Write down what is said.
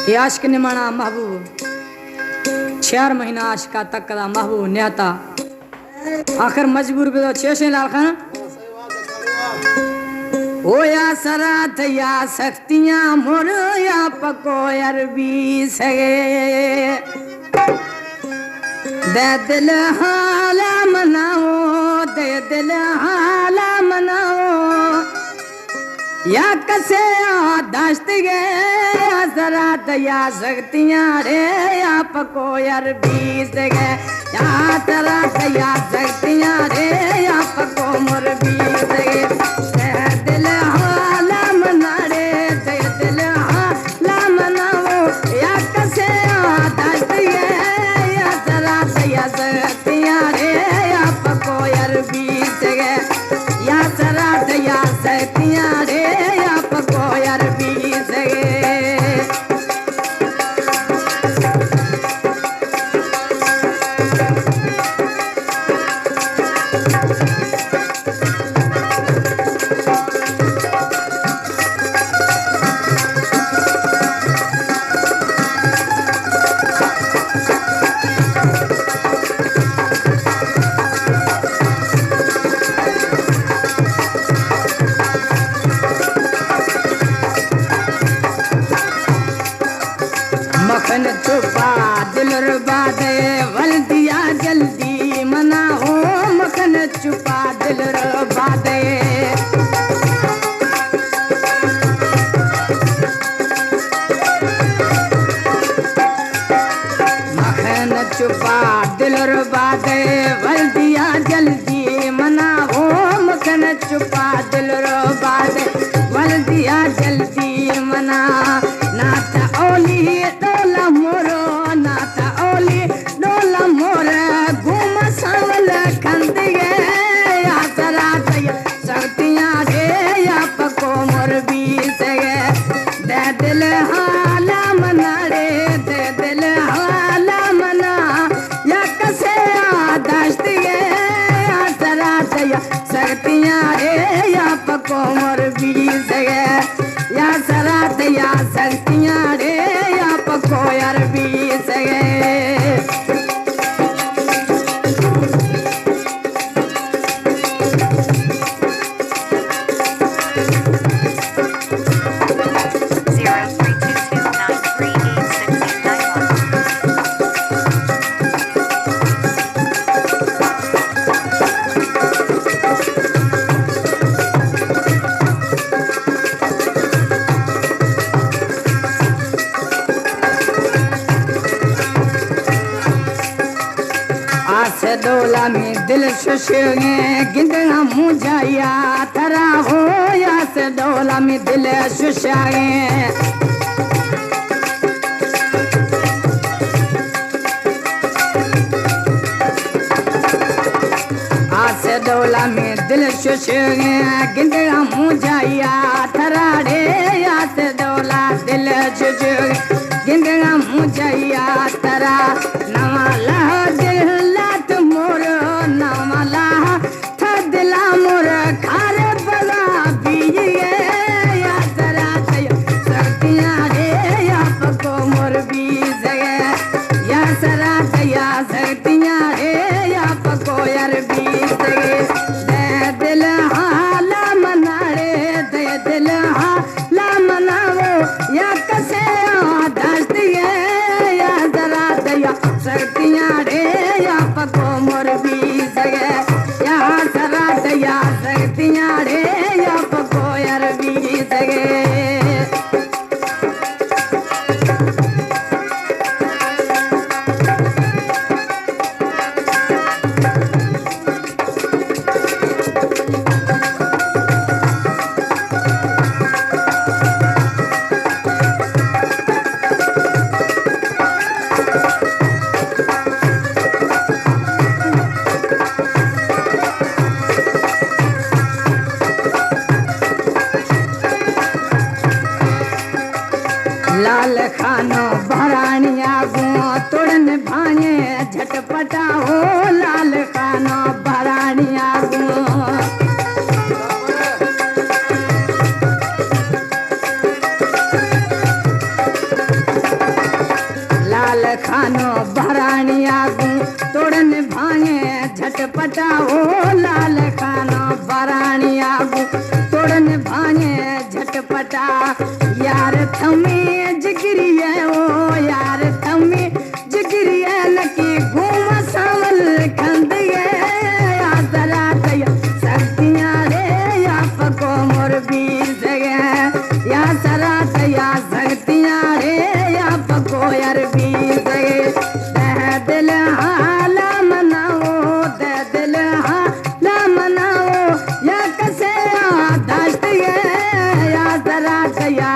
ये आशिक निमाना महबूब 4 महीना आशिका तक का महबूब न्याता आखिर मजबूर पे तो 6 लाल खाना ओ या सरात या सख्तियां मोर या पको अरबी सगे दे दिल हाला मनाओ दे दिल हाला मनाओ या कसे दश्त गे सरात या सख्तियां रे या पको अरबी सगे या सरात या सख्तियां रे या पको मोर बी सगे मखन छुपा दिल रुबा दे वल दिया जल्दी मना हो मखन छुपा दिल रुबा दे मखन छुपा दिल रुबा दे वल दिया जल्दी मना हो मखन छुपा दिल रुबा दे वल दिया जल्दी मना नाता ओली मोरो नाता ओली डोला मोर घूम सावल खंदिए या सरात सख्तियां रे या पको मोर बी सगे दे दिल हाला मना रे दे दिल हाला मना या कसे दश्त गे या सरात सख्तियां रे या पको मोर बी सगे या सरात या सख्तियां रे पको अरबी सगे डोला में दिल शुशगे गिंदना मुझाया तरा हो या से डोला में दिल शुशागे आसे डोला में दिल शुशगे गिंदना मुझाया तरा रे या से डोला दिल शुशगे गिंदना मुझाया तरा नवाला दिल मोर नमला था दिला मोर खारे बला बीजे या सरा सख्तियां रे या पको मोर बी सगे या सरा या सख्तियां रे या पको अरबी सगे दे दिल हाला मना रे दे दिल हाला मनाओ या कसे दश्त गे या सरा सख्तियां रे या पको मोर बी सगे या सरा या सख्तियां रे या पको अरबी सगे लाल खानो भरानिया गो तोड़न भाने झटपटा हो लाल खानो भरानिया गो खानो भरानी आगू तोड़न भांगे झटपटा ओ लाल खानो भरानी आगू तोड़न भांगे झटपटा यार थमी जिगरिया ओ यार थमी जिगरिया लकी घूम सावल खंदिए या जरा तया शक्तियां रे या पको मोर बीर जगे या जरा तया शक्तियां रे या पको यार बीर जगे दे दिल हाला मनाओ दे दिल हाला मनाओ या कसे दाश्त या जरा तया